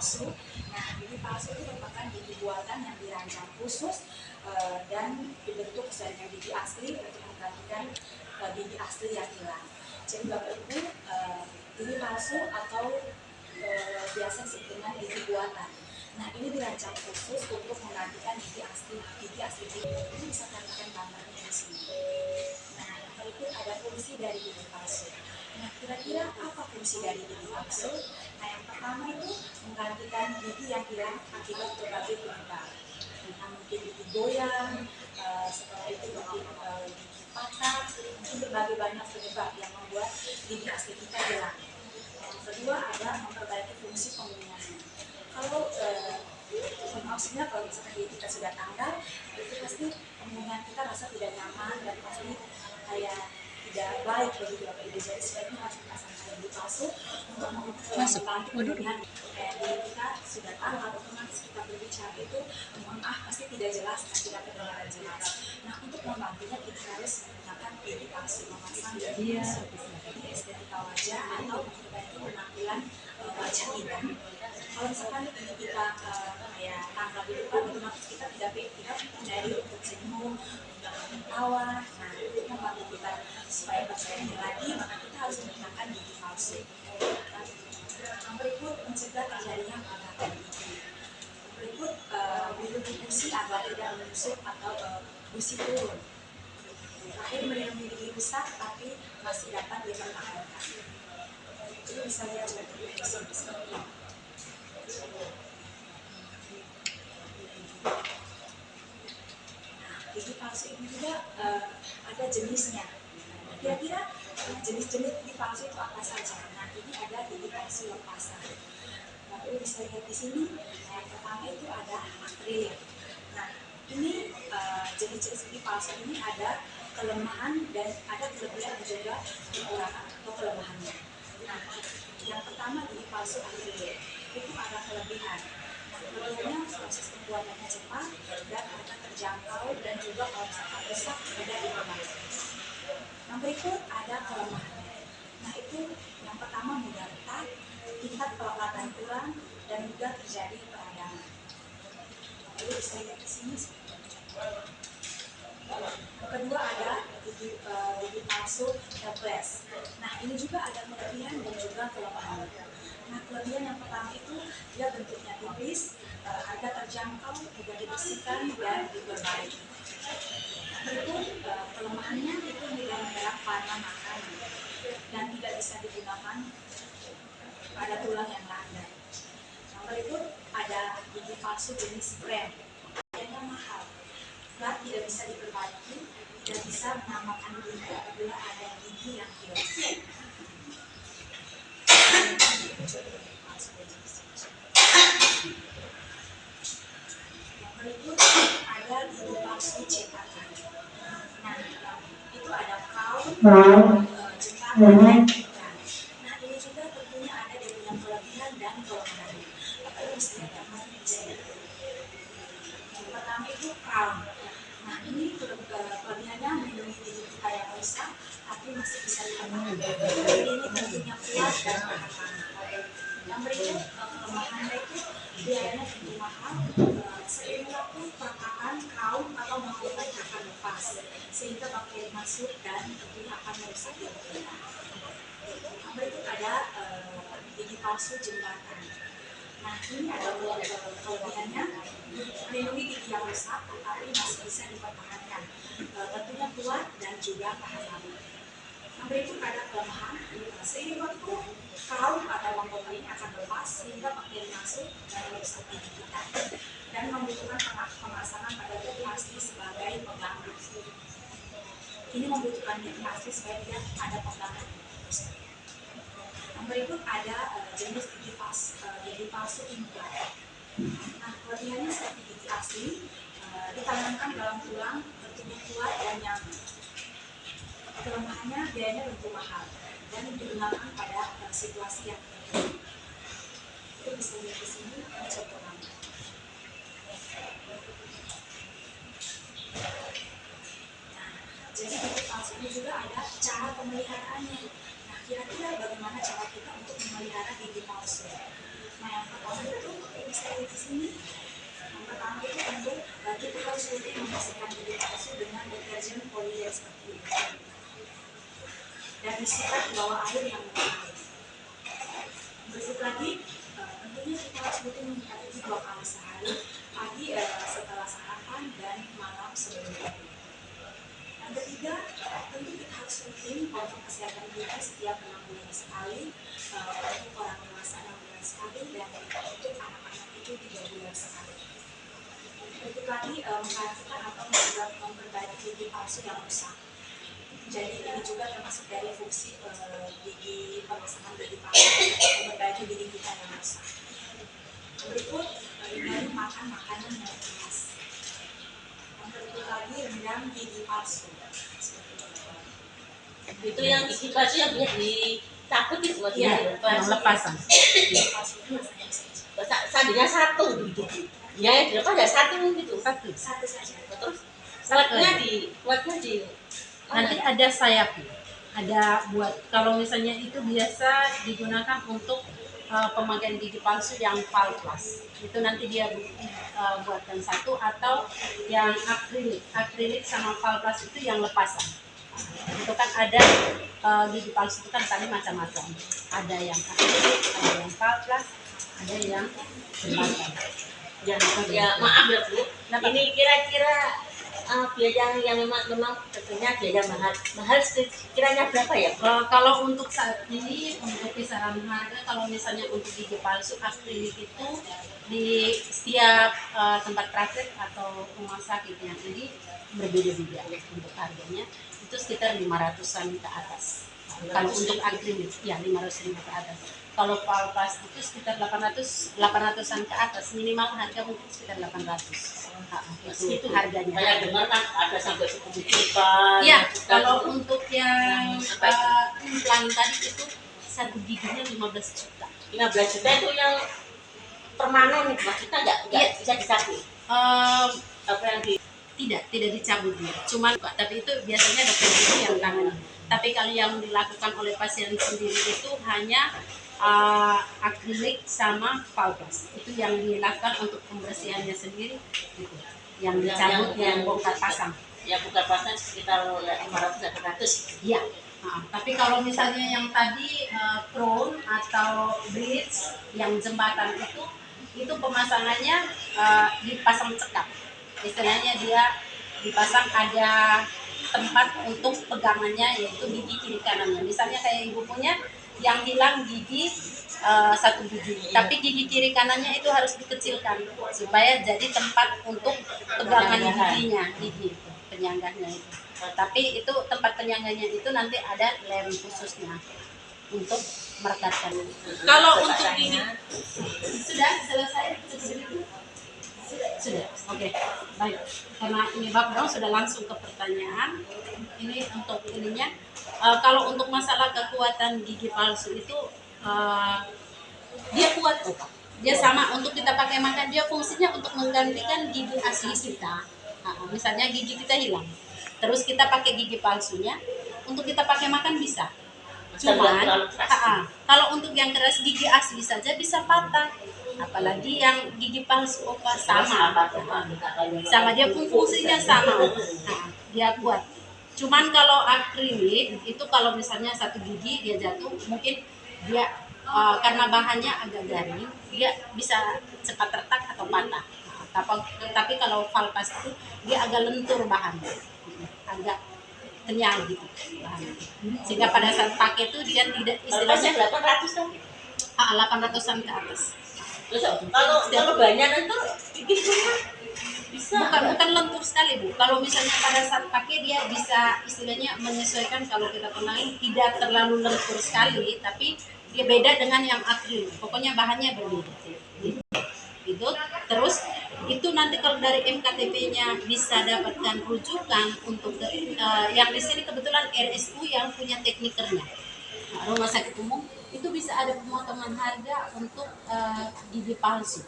palsu. Nah, gigi palsu itu merupakan gigi buatan yang dirancang khusus dan dibentuk sesuai dengan gigi asli untuk menggantikan gigi asli yang hilang. Jadi Bapak Ibu, gigi palsu atau biasa disebut dengan gigi buatan. Nah, ini dirancang khusus untuk menggantikan gigi asli. Ini bisa perhatikan gambarnya di sini. Nah, itu ada fungsi dari gigi palsu. Nah, kira-kira apa fungsi dari gigi palsu? Nah, yang pertama itu menggantikan gigi yang hilang akibat berbagai penyebab. Nah, mungkin gigi goyang, setelah itu mungkin gigi patah, mungkin berbagai banyak penyebab yang membuat gigi asli kita hilang. Yang kedua ada memperbaiki fungsi penguningan. Kalau maksudnya kalau misalkan gigi kita sudah tanggal, itu pasti penguningan kita rasa tidak nyaman dan pasti kayak tidak baik bagi Bapak Ibu. Jadi sebaiknya harus dipasangkan gigi palsu untuk membantu penguningan. Kayak gigi kita sudah tanggal, otomatis kita berbicara itu mohon maaf pasti tidak jelas dan tidak terdengar jelas. Nah, untuk membantunya kita harus menggunakan gigi palsu, memasang gigi di estetika wajah atau memperbaiki penampilan wajah kita. Kalau misalkan kita kayak tanggal di depan, otomatis kita tidak menjadi untuk senyum, tidak tertawa. Nah, untuk membantu kita supaya bersenyum lagi, maka kita harus menggunakan gigi palsu. Yang berikut mencegah terjadinya patah gigi. Berikut melindungi gusi agar tidak menusuk atau gusi turun. Terakhir melindungi gigi rusak tapi masih dapat dipertahankan. Jadi bisa lihat contohnya di sini. Gigi palsu ini juga ada jenisnya. Kira-kira jenis-jenis gigi palsu itu apa saja? Nah, ini ada gigi palsu lepasan. Bapak bisa lihat di sini. Yang pertama itu ada akrilik. Nah, ini jenis-jenis gigi palsu ini ada kelemahan dan ada kelebihan dan juga kekurangan atau kelemahannya. Nah, yang pertama gigi palsu akrilik itu ada kelebihan. Kelebihannya proses pembuatannya cepat dan harga terjangkau dan juga kalau misalkan rusak mudah diperbaiki. Yang berikut ada kelemahannya. Nah, itu yang pertama mudah retak, tingkat pelekatan kurang dan mudah terjadi peradangan. Jadi bisa lihat di sini. Yang kedua ada gigi palsu helpless. Nah, ini juga ada kelebihan dan juga kelemahan. Nah, kelebihan yang pertama itu dia bentuknya tipis, harga terjangkau, mudah dibersihkan dan diperbaiki. Berikut kelemahannya itu mudah menyerap pada makanan dan tidak bisa digunakan pada tulang yang landai. Yang berikut ada gigi palsu jenis frame. Harganya mahal, dan tidak bisa diperbaiki, tidak bisa menambahkan gigi apabila ada gigi yang hilang. Yang berikut ada gigi palsu cetakan. Nah, itu ada crown, cetakan, dan ikan. Nah, ini juga tentunya ada dia punya kelebihan dan kelemahan. Bapak Ibu bisa lihat gambarnya di sini. Yang pertama itu crown. Nah, ini kelebihannya melindungi gigi kita yang rusak, tapi masih bisa dipertahankan. Jadi ini tentunya kuat dan tahan lama. Yang berikut kelemahannya itu biayanya tentu mahal. Seiring waktu perkataan crown atau mahkota akan lepas, sehingga bakteri masuk dan tentunya akan merusak gigi kita. Yang berikut ada gigi palsu jembatan. Nah, ini ada kelebihannya melindungi gigi yang rusak, tapi masih bisa dipertahankan. Tentunya kuat dan juga tahan lama. Yang berikut ada kelemahan. Seiring waktu, crown atau mahkota ini akan lepas sehingga bakteri masuk dan merusak gigi kita dan membutuhkan pemasangan pada gigi asli sebagai pegangan. Ini membutuhkan gigi asli supaya tidak ada pegangan. Yang berikut ada jenis gigi palsu implan. Nah, kelebihannya seperti gigi asli, ditanamkan dalam tulang, bentuknya kuat dan nyaman. Kelemahannya biayanya tentu mahal dan digunakan pada situasi yang tertentu. Itu bisa lihat di sini contoh gambar. Nah, jadi gigi palsu ini juga ada cara pemeliharaannya. Nah, kira-kira bagaimana cara kita untuk memelihara gigi palsu? Nah, yang pertama itu bisa lihat di sini. Yang pertama itu untuk kita harus rutin membersihkan gigi palsu dengan deterjen polider seperti ini. Dan disikat di bawah air yang mengalir. Berikut lagi, tentunya kita harus rutin menyikat gigi 2 kali sehari, pagi setelah sarapan dan malam sebelum tidur. Yang ketiga, tentu kita harus rutin kontrol kesehatan gigi setiap 6 bulan sekali, untuk orang dewasa 6 bulan sekali, dan untuk anak-anak itu 3 bulan sekali. Berikut lagi, memperhatikan atau memperbaiki gigi palsu yang rusak. Jadi ini juga termasuk dari fungsi gigi pemasangan gigi palsu, memperbaiki gigi kita yang rusak. Berikut, hindari makan makanan yang keras. Yang berikut lagi, rendam gigi palsu. Itu yang gigi palsu yang bisa dicabut itu ya, yang lepasan. Gigi palsu itu rasanya bisa sandinya satu gitu. Ya, yang dilepas ya satu gitu. satu saja. Terus Satu kuatnya aja. di Nanti ada sayapnya, ada buat kalau misalnya itu biasa digunakan untuk pemakaian gigi palsu yang Valplas. Itu nanti dia buatkan satu, atau yang akrilik sama Valplas itu yang lepasan. Itu kan ada gigi palsu itu kan tadi macam-macam. Ada yang akrilik, ada yang Valplas, ada yang jembatan. ya maaf ya Bu. Ini kira-kira biaya yang memang tentunya biaya mahal kiranya berapa ya? Kalau untuk saat ini untuk kisaran harga, kalau misalnya untuk gigi palsu akrilik itu di setiap tempat praktek atau rumah sakit yang ini berbeda-beda untuk harganya, itu sekitar 500-an ke atas. Kalau untuk akrilik ya 500.000 ke atas. Kalau Valplas itu sekitar 800-an ke atas, minimal harga mungkin sekitar 800. Itu harganya. Saya dengar kan ada sampai 10 juta. Ya, kalau untuk yang implan tadi itu satu giginya 15 juta. 15 juta itu yang permanen, maksudnya nggak bisa dicabut. Apa yang Tidak dicabut dia. Cuman tapi itu biasanya dokter gigi yang tangani. Tapi kalau yang dilakukan oleh pasien sendiri itu hanya akrilik sama Valplas. Itu yang dilakukan untuk pembersihannya sendiri gitu. Yang dicabut yang bongkar pasang. Ya bongkar pasang sekitar 500-600. Iya. Tapi kalau misalnya yang tadi crown atau bridge yang jembatan itu pemasangannya dipasang cekap. Istilahnya dia dipasang ada tempat untuk pegangannya, yaitu gigi kiri kanannya. Misalnya kayak ibu punya yang hilang gigi satu gigi, tapi gigi kiri kanannya itu harus dikecilkan supaya jadi tempat untuk pegangan giginya, gigi itu, penyangganya itu. Tapi itu tempat penyangganya itu nanti ada lem khususnya untuk merekatkan. Kalau untuk gigi sudah selesai sudah, oke. Baik, karena ini background sudah langsung ke pertanyaan. Ini untuk ininya, kalau untuk masalah kekuatan gigi palsu itu dia kuat kok. Dia sama untuk kita pakai makan, dia fungsinya untuk menggantikan gigi asli kita. Misalnya gigi kita hilang, terus kita pakai gigi palsunya, untuk kita pakai makan bisa. Cuman kalau untuk yang keras gigi asli saja bisa patah, apalagi yang gigi palsu opa sama dia pun fungsinya sama. Dia kuat. Cuman kalau akrilik itu kalau misalnya satu gigi dia jatuh, mungkin dia karena bahannya agak garing, dia bisa cepat retak atau patah. Tapi kalau Valplas itu dia agak lentur bahannya, agak kenyal gitu bahannya. Sehingga pada saat pakai itu dia tidak istilahnya 800 kan? 800-an ke atas. Terus kalau banyak itu giginya bisa bukan lentur sekali Bu. Kalau misalnya pada saat pakai dia bisa istilahnya menyesuaikan, kalau kita kenali tidak terlalu lentur sekali, tapi dia beda dengan yang akrilik. Pokoknya bahannya berbeda. Gitu. Terus itu nanti kalau dari MKTP-nya bisa dapatkan rujukan untuk yang di sini kebetulan RSU yang punya teknikernya. Rumah sakit umum itu bisa ada pemotongan harga untuk gigi palsu.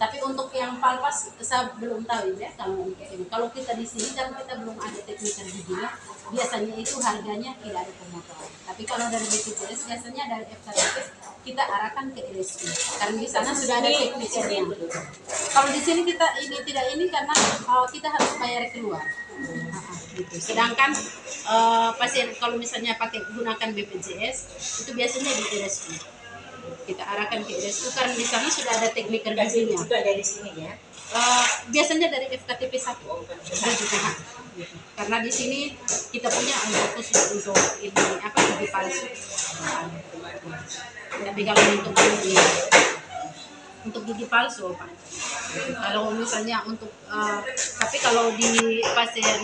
Tapi untuk yang palpas saya belum tahu ya kalau untuk ini. Kalau kita di sini kan kita belum ada tekniker giginya, biasanya itu harganya tidak ada pemotongan. Tapi kalau dari BPJS biasanya dari FKTP kita arahkan ke RSU karena di sana sudah ada teknikernya. Kalau di sini kita ini tidak ini karena kita harus bayar keluar. Gitu. Sedangkan pasien kalau misalnya pakai gunakan BPJS itu biasanya di RSU. Kita arahkan ke RSU karena di sana sudah ada tekniker giginya. juga dari sini ya. Biasanya dari FKTP 1 gitu. Karena di sini kita punya khusus untuk ini apa gigi palsu. Tapi kalau untuk gigi palsu Pak. Kalau misalnya untuk tapi kalau di pasien